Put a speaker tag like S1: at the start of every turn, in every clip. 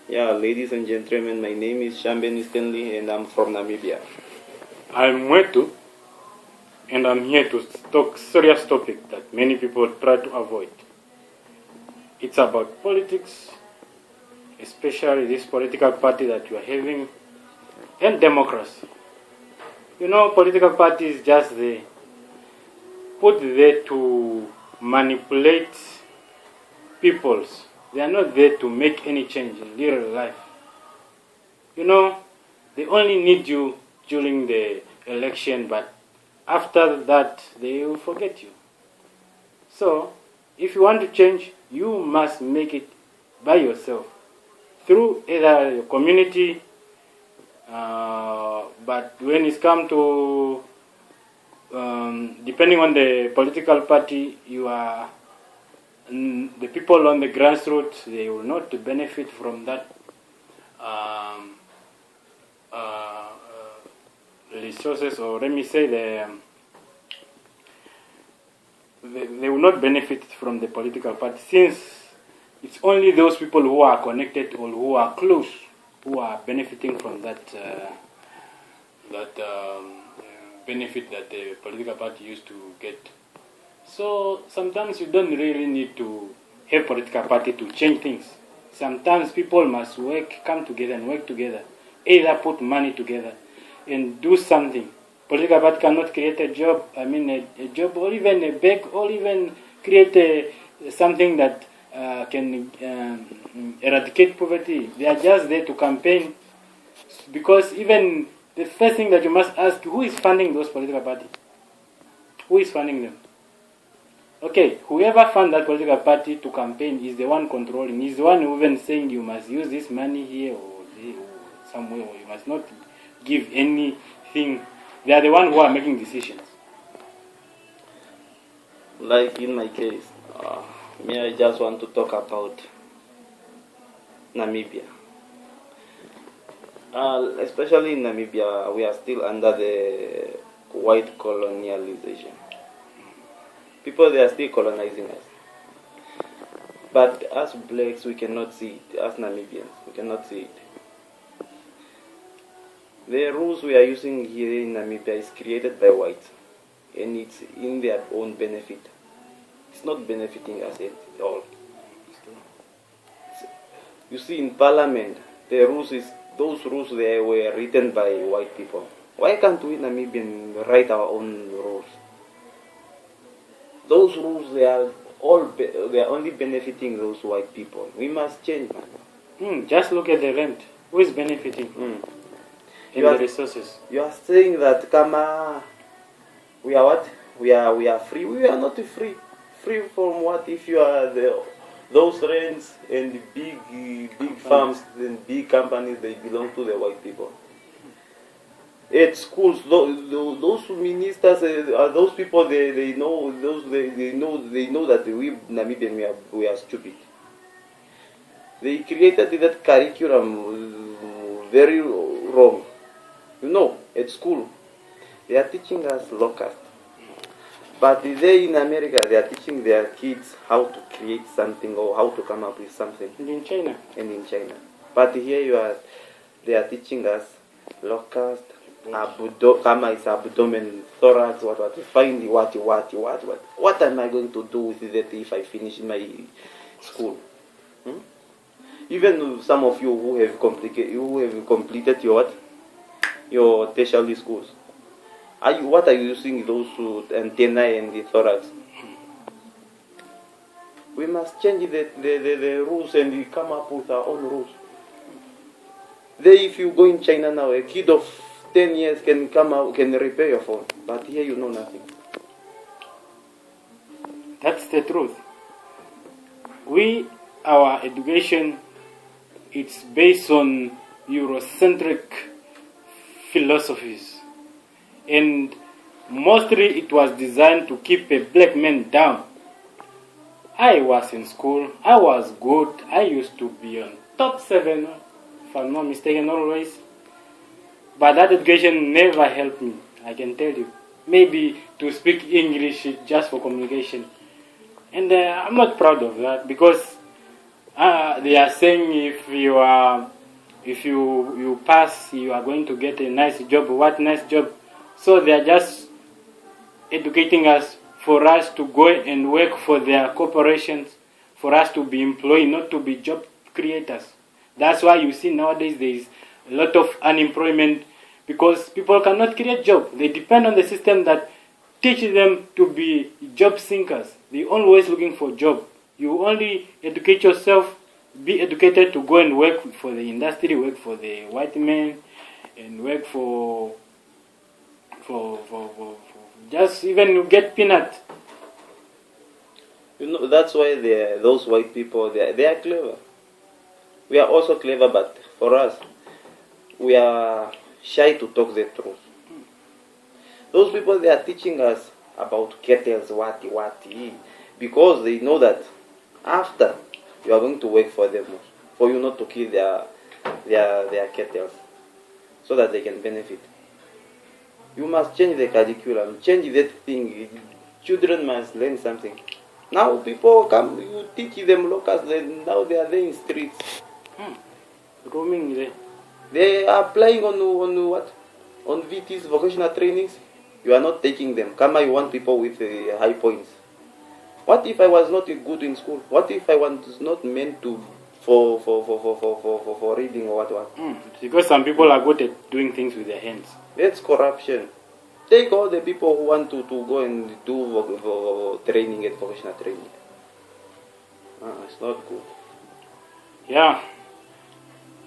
S1: Yeah, ladies and gentlemen, my name is Shambeni Stanley and I'm from Namibia.
S2: I'm Mwetu, and I'm here to talk serious topic that many people try to avoid. It's about politics, especially this political party that you are having, and democracy. You know, political parties just they put there to manipulate peoples. They are not there to make any change in real life. You know, they only need you during the election, but after that, they will forget you. So, if you want to change, you must make it by yourself through either your community. But when it's come to depending on the political party, you are the people on the grassroots. They will not benefit from that resources, or let me say they will not benefit from the political party, since it's only those people who are connected or who are close who are benefiting from that benefit that the political party used to get. So sometimes you don't really need to have political party to change things. Sometimes people must come together and work together, either put money together and do something. Political party cannot create a job, a job, or even a bag, or even create something that can eradicate poverty. They are just there to campaign, because even the first thing that you must ask, who is funding those political parties? Who is funding them? Okay, whoever fund that political party to campaign is the one controlling, is the one who even saying you must use this money here or somewhere, or you must not give anything. They are the one who are making decisions.
S1: Like in my case, I just want to talk about Namibia. Especially in Namibia, we are still under the white colonialization. People, they are still colonizing us. But as blacks, we cannot see it. As Namibians, we cannot see it. The rules we are using here in Namibia is created by whites, and it's in their own benefit. It's not benefiting us at all. You see, in Parliament, those rules they were written by white people. Why can't we Namibians write our own rules? Those rules, they are only benefiting those white people. We must change, man.
S2: Just look at the rent. Who is benefiting? In the resources.
S1: You are saying that Kama, we are what? We are free. We are not free. Free from what? If you are those rents and big farms and big companies, they belong to the white people. At schools, those ministers, those people, they know that we Namibian we are stupid. They created that curriculum very wrong. You know, at school, they are teaching us low caste. But they in America, they are teaching their kids how to create something or how to come up with something.
S2: And in China.
S1: But here they are teaching us low caste, Kama is abdomen, thorax, what. Find what. What am I going to do with that if I finish my school? Even some of you who have completed your tertiary schools, what are you using those antennae and the thorax? We must change the rules and come up with our own rules. If you go in China now, a kid of 10 years can repair your phone, but here you know nothing.
S2: That's the truth. Our education, it's based on Eurocentric philosophies, and mostly it was designed to keep a black man down. I was in school, I was good, I used to be on top 7, if I'm not mistaken, always. But that education never helped me, I can tell you. Maybe to speak English just for communication. And I'm not proud of that, because They are saying if you pass, you are going to get a nice job. What nice job? So they are just educating us for us to go and work for their corporations, for us to be employed, not to be job creators. That's why you see nowadays there is a lot of unemployment, because people cannot create jobs. They depend on the system that teach them to be job seekers. They're always looking for job. You only educate yourself, be educated to go and work for the industry, work for the white men, and work for just even you get peanut.
S1: You know, that's why those white people, they are clever. We are also clever, but for us, we are shy to talk the truth. Those people, they are teaching us about kettles, what, because they know that after you are going to work for them, for you not to kill their kettles, so that they can benefit. You must change the curriculum, change that thing. Children must learn something. Now people come, you teach them locals, now they are there in streets.
S2: Roaming there.
S1: They are applying on what? On VT's vocational trainings. You are not taking them. Kama, you want people with high points. What if I was not good in school? What if I was not meant to for reading or what?
S2: Because some people are good at doing things with their hands.
S1: That's corruption. Take all the people who want to go and do training and vocational training. It's not good.
S2: Yeah.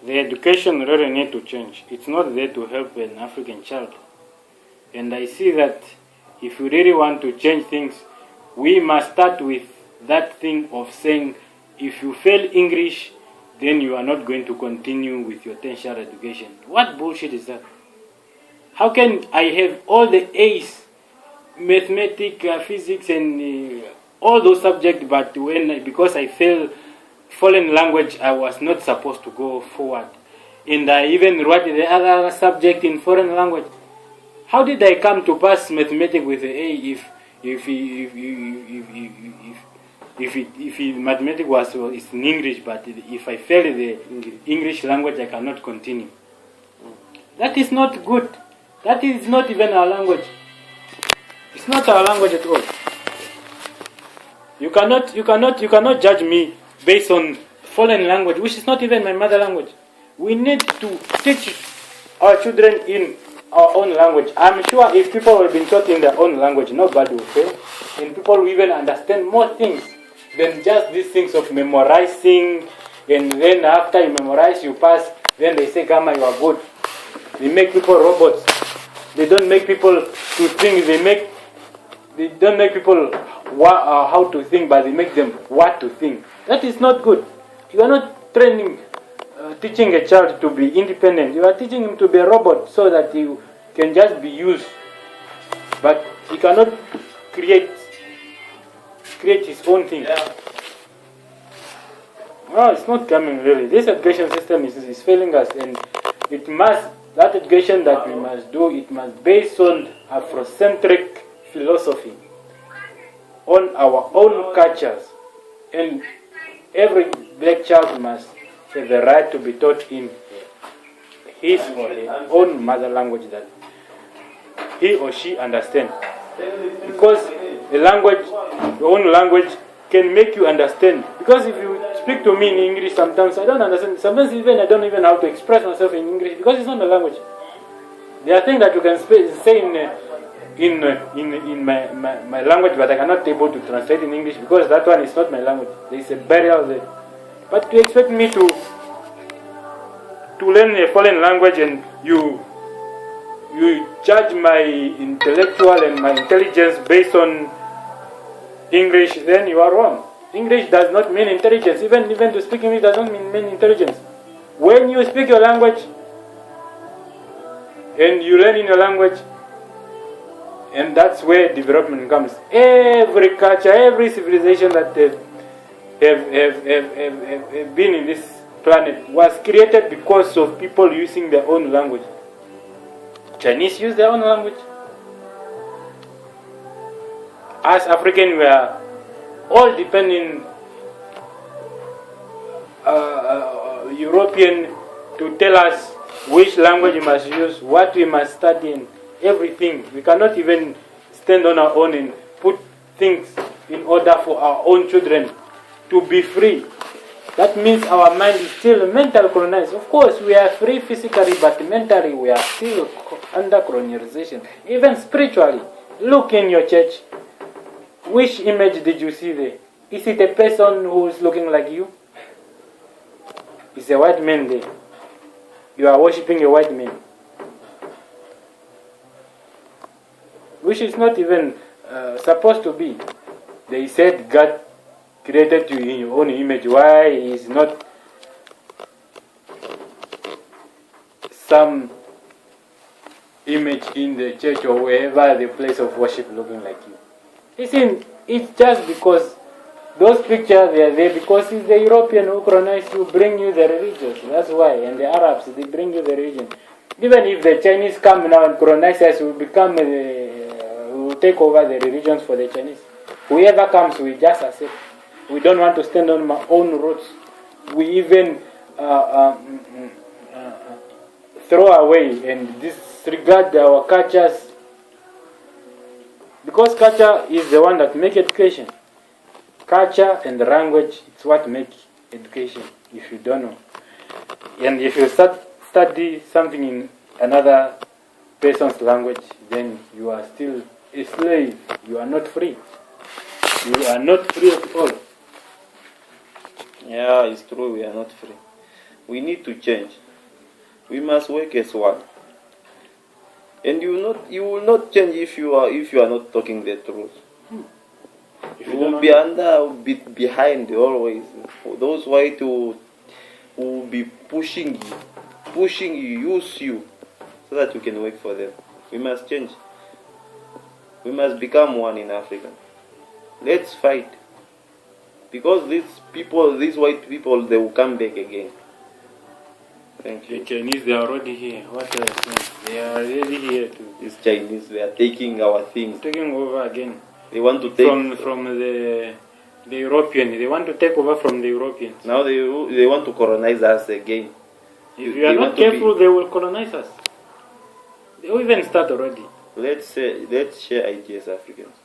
S2: The education really need to change. It's not there to help an African child. And I see that if we really want to change things, we must start with that thing of saying, if you fail English, then you are not going to continue with your tertiary education. What bullshit is that? How can I have all the A's, mathematics, physics, and all those subjects, but because I failed foreign language, I was not supposed to go forward? And I even wrote the other subject in foreign language. How did I come to pass mathematics with an A if mathematics is in English, but if I fail the English language, I cannot continue? That is not good. That is not even our language. It's not our language at all. You cannot judge me based on foreign language, which is not even my mother language. We need to teach our children in our own language. I'm sure if people have been taught in their own language, nobody will fail. And people will even understand more things than just these things of memorizing. And then after you memorize, you pass. Then they say, "Kama, you are good." They make people robots. They don't make people to think. They don't make people how to think, but they make them what to think. That is not good. You are not teaching a child to be independent. You are teaching him to be a robot so that he can just be used. But he cannot create his own thing.
S1: Yeah.
S2: No, it's not coming really. This education system is failing us, and that education that we must do, it must be based on Afrocentric philosophy, on our own cultures, and every black child must have the right to be taught in his or her own mother language that he or she understands. Because your own language can make you understand. Because if you speak to me in English, sometimes I don't understand. Sometimes even I don't even know how to express myself in English because it's not my language. There are things that you can say in my language, but I cannot be able to translate in English because that one is not my language. There is a barrier there. But you expect me to learn a foreign language and you judge my intellectual and my intelligence based on English, then you are wrong. English does not mean intelligence. Even to speak English does not mean intelligence. When you speak your language and you learn in your language, and that's where development comes. Every culture, every civilization that have been in this planet was created because of people using their own language. Chinese use their own language. As African, we are all depending European to tell us which language we must use, what we must study, and everything. We cannot even stand on our own and put things in order for our own children to be free. That means our mind is still mental colonized. Of course, we are free physically, but mentally we are still under colonization. Even spiritually, look in your church. Which image did you see there? Is it a person who is looking like you? It's a white man there. You are worshipping a white man, which is not even supposed to be. They said God created you in your own image. Why is not some image in the church or wherever the place of worship looking like you? It's just because those pictures, they are there because it's the European who colonized you, bring you the religions. That's why. And the Arabs, they bring you the religion. Even if the Chinese come now and colonize us, we will take over the religions for the Chinese. Whoever comes, we just accept. We don't want to stand on our own roots. We even throw away and disregard our cultures. Because culture is the one that makes education. Culture and language, it's what makes education, if you don't know. And if you study something in another person's language, then you are still a slave. You are not free. You are not free at all.
S1: Yeah, it's true, we are not free. We need to change. We must work as one. And you will not change if you are not talking the truth. You will be behind always. Those white who will be pushing you, use you, so that you can work for them. We must change. We must become one in Africa. Let's fight. Because these white people, they will come back again. Thank you.
S2: The Chinese, they are already here. What are you saying? They are already here too.
S1: These Chinese, they are taking our things.
S2: Taking over again.
S1: They want to take
S2: from the European. They want to take over from the Europeans.
S1: Now they want to colonize us again.
S2: If you are not careful, they will colonize us. They will even start already.
S1: Let's share ideas, Africans.